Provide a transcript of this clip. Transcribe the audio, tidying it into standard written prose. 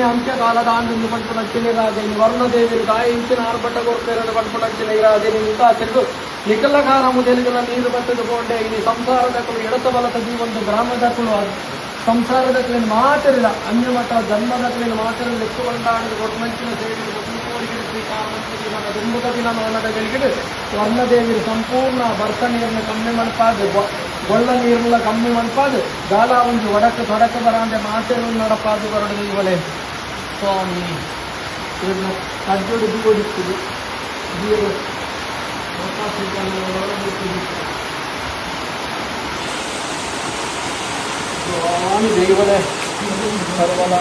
आमच्या काळात आंदोलन पडपडचे राजे वर्णदेवी गायिंచిన ఆర్భటగొర్రెలను పడపడచిన రాజని ఇంకా తెలుగు నికలగార ముదలిగిన నీరు ಬತ್ತದುಕೊಂಡೆ ಇಲ್ಲಿ ಸಂಸಾರದಕ್ಕಳು ಎಡತ ಬಲತ ಜೀವಂತ ಗ್ರಾಮದಕ್ಕಳು ಸಂಸಾರದಕ್ಕಳು ಮಾತರಿಲ್ಲ ಅನ್ಯಮತ ಜನ್ಮದಕ್ಕಳು ಮಾತರಿಲ್ಲ ಲೆಕ್ಕುಕೊಂಡಾಡಿದ ಕೊಟ್ಮಂಚಿನ ಸೇವೆಗಳು ಕೋರಿಗಿಡ ಶ್ರೀಕಾರಮಂತ್ರಿ ನನ್ನ ದುಂಬುಕ ದಿನ ಮನದ ಗಳಿಗಿಡು ವರ್ಣದೇವಿ ಸಂಪೂರ್ಣ ಭರ್ತ ನೀರನ್ನು ಕಮ್ಮಿ ಮನಪಾದ ಒಳ್ಳ ನೀರನ್ನ ಕಮ್ಮಿ ಮನಪಾದ ಗಾಲ ಒಂದು ಒಡಕ್ಕೆ ತೊಡಕ್ಕೆ ಬರಾಂದೆ ಮಾತೇರು ನಡಪಾದು ಬರಡು ಇವಳೆ ಸ್ವಾಮಿ ಕಡ್ಜೋಡು ದೂಡಿಸ್ತದೆ ದೀರು ಸ್ವಾಮಿ ದೇವಳೆ ಸರ್ವಲ